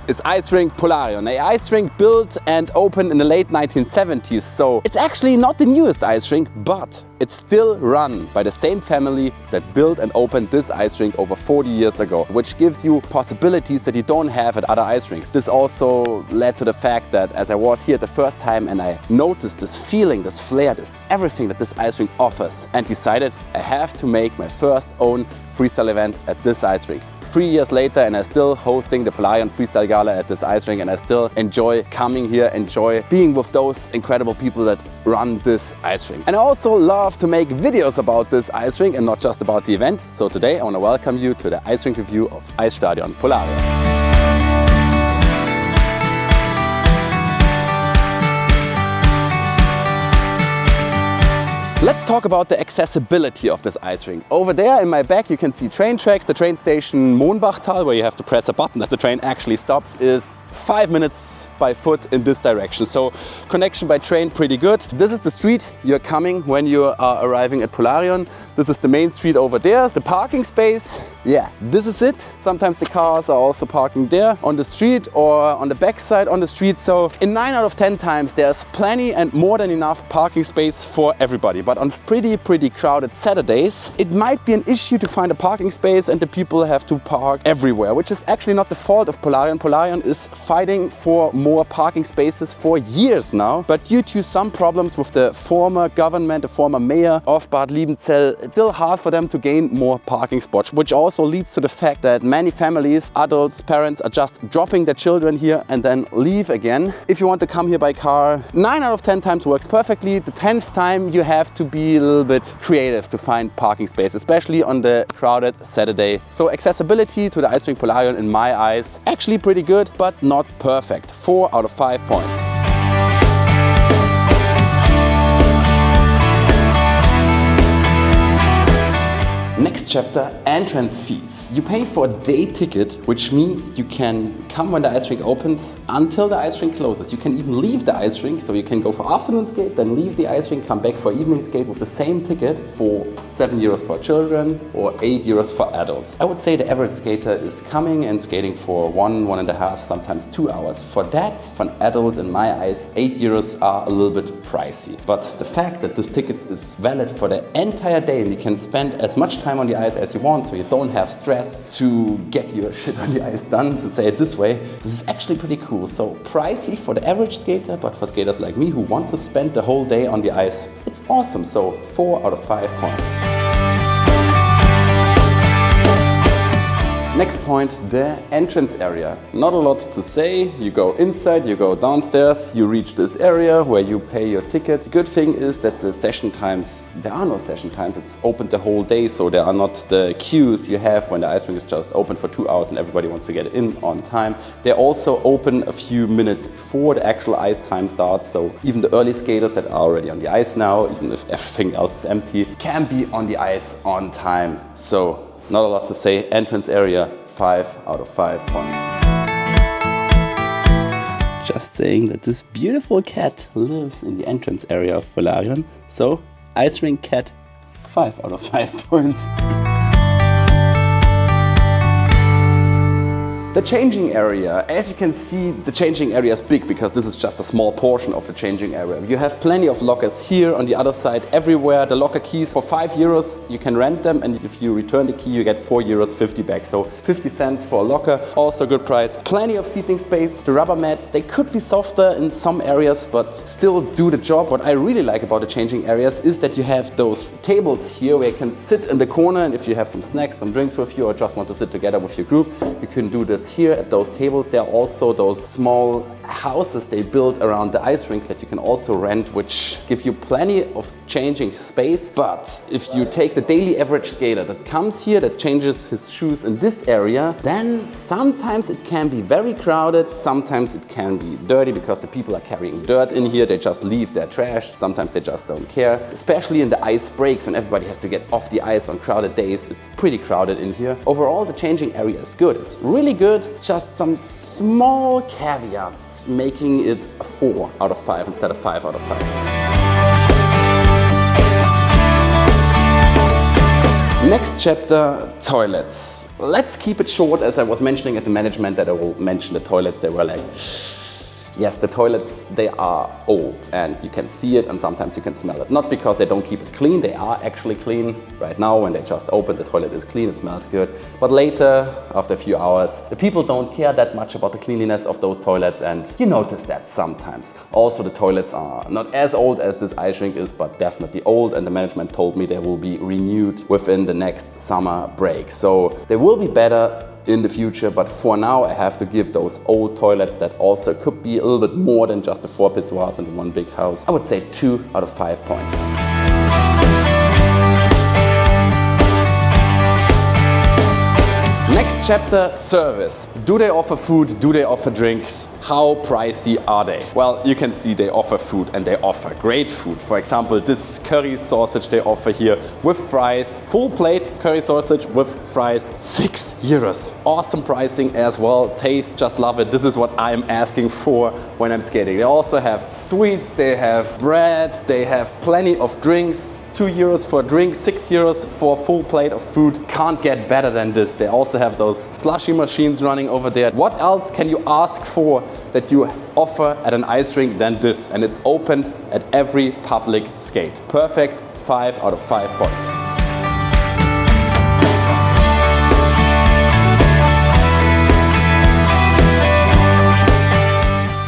is Icerink Polarion. A Icerink built and opened in the late 1970s, so it's actually not the newest Icerink, but it's still run by the same family that built and opened this Icerink over 40 years ago, which gives you possibilities that you don't have at other Icerinks. This also led to the fact that as I was here the first time and I noticed this feeling, this flair, this everything that this Icerink offers, and decided I have to make my first own freestyle event at this Icerink. 3 years later and I'm still hosting the Polarion Freestyle Gala at this Icerink, and I still enjoy coming here, enjoy being with those incredible people that run this Icerink. And I also love to make videos about this Icerink and not just about the event. So today I want to welcome you to the Icerink review of Eisstadion Polarion. Let's talk about the accessibility of this Icerink. Over there in my back you can see train tracks. The train station Mohnbachtal, where you have to press a button that the train actually stops, is 5 minutes by foot in this direction. So connection by train pretty good. This is the street you're coming when you are arriving at Polarion. This is the main street over there. The parking space, yeah, this is it. Sometimes the cars are also parking there on the street or on the back side on the street. So in 9 out of 10 times there's plenty and more than enough parking space for everybody. But on pretty crowded Saturdays, it might be an issue to find a parking space and the people have to park everywhere, which is actually not the fault of Polarion. Polarion is fighting for more parking spaces for years now, but due to some problems with the former government, the former mayor of Bad Liebenzell, it's still hard for them to gain more parking spots, which also leads to the fact that many families, adults, parents are just dropping their children here and then leave again. If you want to come here by car, 9 out of 10 times works perfectly. The 10th time you have to be a little bit creative to find parking space, especially on the crowded Saturday. So accessibility to the Icerink Polarion in my eyes actually pretty good, but not perfect. 4 out of 5 points. Next chapter, entrance fees. You pay for a day ticket, which means you can come when the Icerink opens until the Icerink closes. You can even leave the Icerink, so you can go for afternoon skate, then leave the Icerink, come back for evening skate with the same ticket for 7 euros for children or 8 euros for adults. I would say the average skater is coming and skating for 1.5, sometimes 2 hours. For that, for an adult, in my eyes, 8 euros are a little bit pricey. But the fact that this ticket is valid for the entire day and you can spend as much time on the ice as you want, so you don't have stress to get your shit on the ice done, to say it this way. This is actually pretty cool. So pricey for the average skater, but for skaters like me who want to spend the whole day on the ice, it's awesome. So 4 out of 5 points. Next point, the entrance area. Not a lot to say. You go inside, you go downstairs, you reach this area where you pay your ticket. The good thing is that the session times, there are no session times. It's open the whole day, so there are not the queues you have when the Icerink is just open for 2 hours and everybody wants to get in on time. They're also open a few minutes before the actual ice time starts, so even the early skaters that are already on the ice now, even if everything else is empty, can be on the ice on time. So not a lot to say. Entrance area, 5 out of 5 points. Just saying that this beautiful cat lives in the entrance area of Polarion. So, Icerink cat, 5 out of 5 points. The changing area. As you can see, the changing area is big because this is just a small portion of the changing area. You have plenty of lockers here, on the other side, everywhere. The locker keys, for 5 euros you can rent them, and if you return the key you get 4 euros 50 back. So 50 cents for a locker, also a good price. Plenty of seating space. The rubber mats, they could be softer in some areas but still do the job. What I really like about the changing areas is that you have those tables here where you can sit in the corner, and if you have some snacks, some drinks with you, or just want to sit together with your group, you can do this here at those tables. There are also those small houses they built around the ice rinks that you can also rent, which give you plenty of changing space. But if you take the daily average skater that comes here, that changes his shoes in this area, then sometimes it can be very crowded, sometimes it can be dirty because the people are carrying dirt in here, they just leave their trash, sometimes they just don't care. Especially in the ice breaks when everybody has to get off the ice on crowded days, it's pretty crowded in here. Overall, the changing area is good, it's really good, just some small caveats making it a 4 out of 5 instead of 5 out of 5. Next chapter, toilets. Let's keep it short, as I was mentioning at the management that I will mention the toilets. They were like, yes, the toilets, they are old and you can see it and sometimes you can smell it. Not because they don't keep it clean, they are actually clean. Right now when they just open, the toilet is clean, it smells good. But later, after a few hours, the people don't care that much about the cleanliness of those toilets and you notice that sometimes. Also the toilets are not as old as this Icerink is, but definitely old, and the management told me they will be renewed within the next summer break. So they will be better in the future, but for now I have to give those old toilets that also could be a little bit more than just the 4 pissoirs in one big house. I would say 2 out of 5 points. Next chapter, service. Do they offer food? Do they offer drinks? How pricey are they? Well, you can see they offer food and they offer great food. For example, this curry sausage they offer here with fries. Full plate curry sausage with fries, €6. Awesome pricing as well. Taste, just love it. This is what I'm asking for when I'm skating. They also have sweets, they have breads, they have plenty of drinks. €2 for a drink, €6 for a full plate of food. Can't get better than this. They also have those slushy machines running over there. What else can you ask for that you offer at an ice rink than this? And it's opened at every public skate. Perfect, 5 out of 5 points.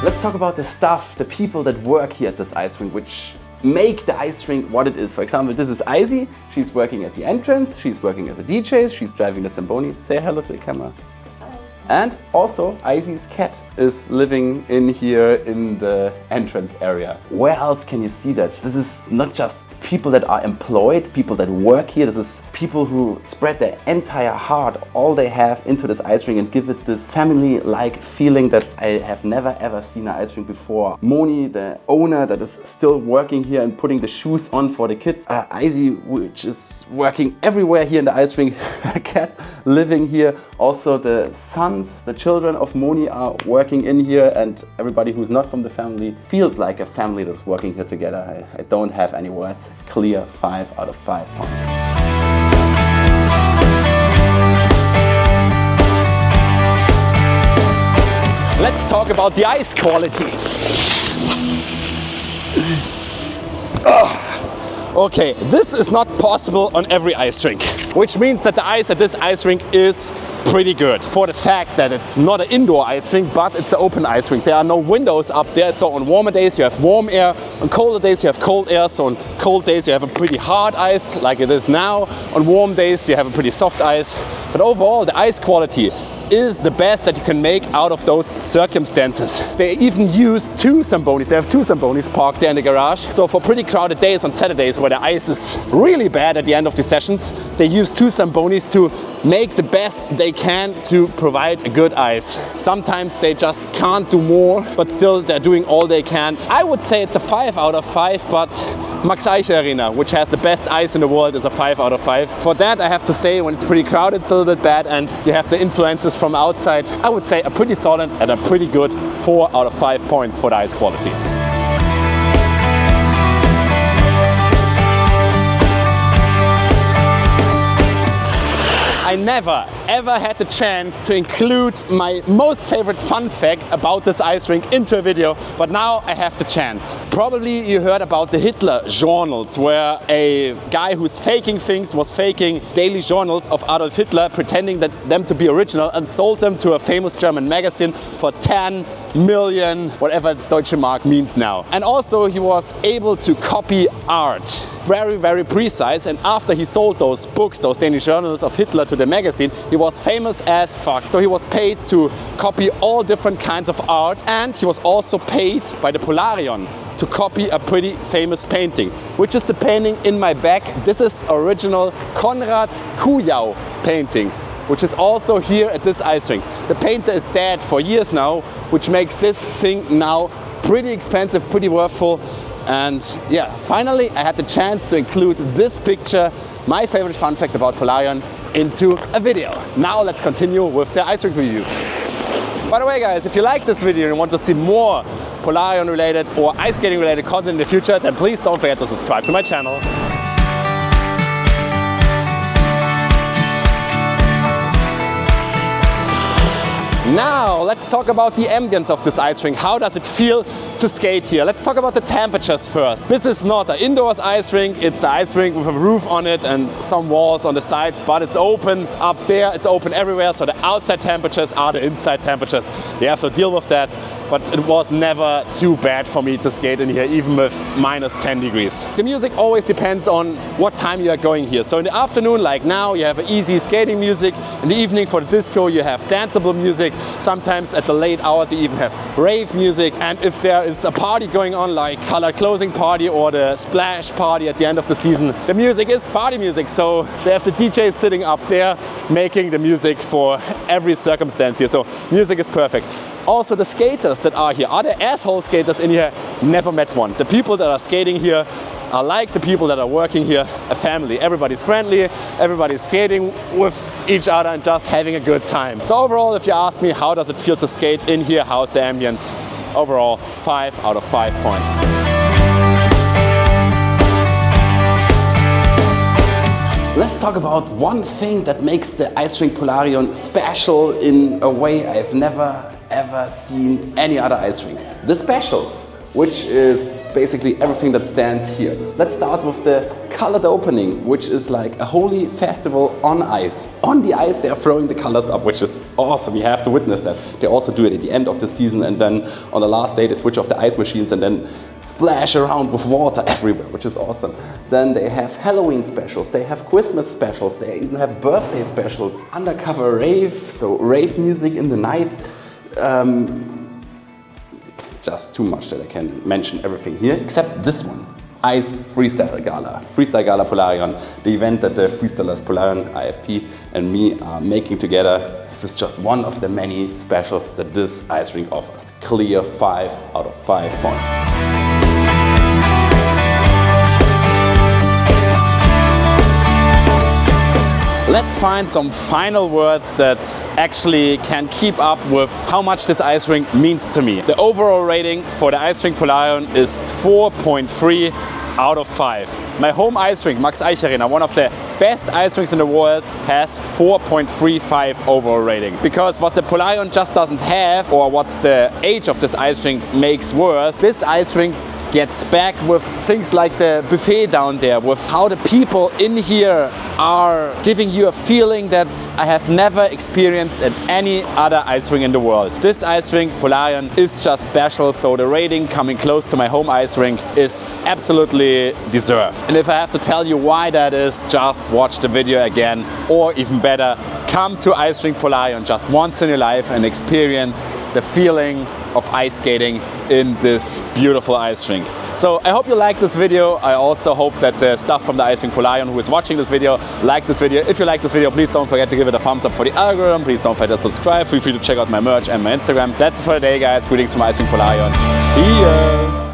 Let's talk about the staff, the people that work here at this ice rink, which make the ice rink what it is. For example, this is Izzy. She's working at the entrance. She's working as a DJ. She's driving the Zamboni. Say hello to the camera. Hello. And also, Izzy's cat is living in here in the entrance area. Where else can you see that? This is not just people that are employed, people that work here. This is people who spread their entire heart, all they have, into this ice rink and give it this family-like feeling that I have never ever seen an ice rink before. Moni, the owner that is still working here and putting the shoes on for the kids. Izzy, which is working everywhere here in the ice rink. A cat living here. Also the sons, the children of Moni are working in here, and everybody who's not from the family feels like a family that's working here together. I don't have any words. Clear 5 out of 5 points. Let's talk about the ice quality. Okay, this is not possible on every ice rink, which means that the ice at this ice rink is pretty good. For the fact that it's not an indoor ice rink, but it's an open ice rink. There are no windows up there, so on warmer days you have warm air, on colder days you have cold air, so on cold days you have a pretty hard ice like it is now. On warm days you have a pretty soft ice. But overall the ice quality is the best that you can make out of those circumstances. They even use 2 Zambonis. They have 2 Zambonis parked there in the garage. So for pretty crowded days on Saturdays where the ice is really bad at the end of the sessions, they use 2 Zambonis to make the best they can to provide a good ice. Sometimes they just can't do more, but still they're doing all they can. I would say it's a 5 out of 5, but Max Eicher Arena, which has the best ice in the world, is a 5 out of 5. For that, I have to say, when it's pretty crowded, it's a little bit bad and you have the influences from outside, I would say a pretty solid and a pretty good 4 out of 5 points for the ice quality. I never ever had the chance to include my most favorite fun fact about this ice rink into a video, but now I have the chance. Probably you heard about the Hitler journals, where a guy who's faking things was faking daily journals of Adolf Hitler, pretending that them to be original, and sold them to a famous German magazine for 10 million, whatever Deutsche Mark means now. And also he was able to copy art. Very, very precise, and after he sold those books, those daily journals of Hitler to the magazine, he was famous as fuck. So he was paid to copy all different kinds of art, and he was also paid by the Polarion to copy a pretty famous painting, which is the painting in my back. This is original Konrad Kujau painting, which is also here at this ice rink. The painter is dead for years now, which makes this thing now pretty expensive, pretty worthful. And yeah, finally I had the chance to include this picture, my favorite fun fact about Polarion, into a video. Now let's continue with the ice rink review. By the way guys, if you like this video and want to see more Polarion related or ice skating related content in the future, then please don't forget to subscribe to my channel. Now let's talk about the ambience of this ice rink. How does it feel to skate here? Let's talk about the temperatures first. This is not an indoors ice rink, it's an ice rink with a roof on it and some walls on the sides, but it's open up there, it's open everywhere, so the outside temperatures are the inside temperatures. You have to deal with that, but it was never too bad for me to skate in here, even with minus 10 degrees. The music always depends on what time you are going here. So in the afternoon, like now, you have easy skating music. In the evening for the disco, you have danceable music. Sometimes at the late hours, you even have rave music. And if there is a party going on, like colored closing party or the splash party at the end of the season, the music is party music. So they have the DJs sitting up there making the music for every circumstance here. So music is perfect. Also, the skaters that are here, are the asshole skaters in here? Never met one. The people that are skating here are like the people that are working here, a family. Everybody's friendly, everybody's skating with each other and just having a good time. So overall, if you ask me, how does it feel to skate in here? How's the ambience? Overall, 5 out of 5 points. Let's talk about one thing that makes the Icerink Polarion special in a way I've never ever seen any other ice rink. The specials, which is basically everything that stands here. Let's start with the colored opening, which is like a holy festival on ice. On the ice they are throwing the colors up, which is awesome. You have to witness that. They also do it at the end of the season, and then on the last day they switch off the ice machines and then splash around with water everywhere, which is awesome. Then they have Halloween specials, they have Christmas specials, they even have birthday specials, undercover rave, so rave music in the night. Just too much that I can mention everything here, except this one. Ice Freestyle Gala. Freestyle Gala Polarion, the event that the freestylers Polarion, IFP and me are making together. This is just one of the many specials that this ice rink offers. Clear 5 out of 5 points. Let's find some final words that actually can keep up with how much this ice rink means to me. The overall rating for the Icerink Polarion is 4.3 out of 5. My home ice rink, Max Icerink, one of the best ice rinks in the world, has 4.35 overall rating. Because what the Polarion just doesn't have, or what the age of this ice rink makes worse, this ice rink gets back with things like the buffet down there, with how the people in here are giving you a feeling that I have never experienced at any other ice rink in the world. This ice rink, Polarion, is just special, so the rating coming close to my home ice rink is absolutely deserved. And if I have to tell you why that is, just watch the video again, or even better, come to Icerink Polarion just once in your life and experience the feeling of ice skating in this beautiful ice rink. So I hope you liked this video. I also hope that the staff from the Icerink Polarion who is watching this video liked this video. If you like this video, please don't forget to give it a thumbs up for the algorithm. Please don't forget to subscribe. Feel free to check out my merch and my Instagram. That's for today, guys. Greetings from Icerink Polarion. See ya!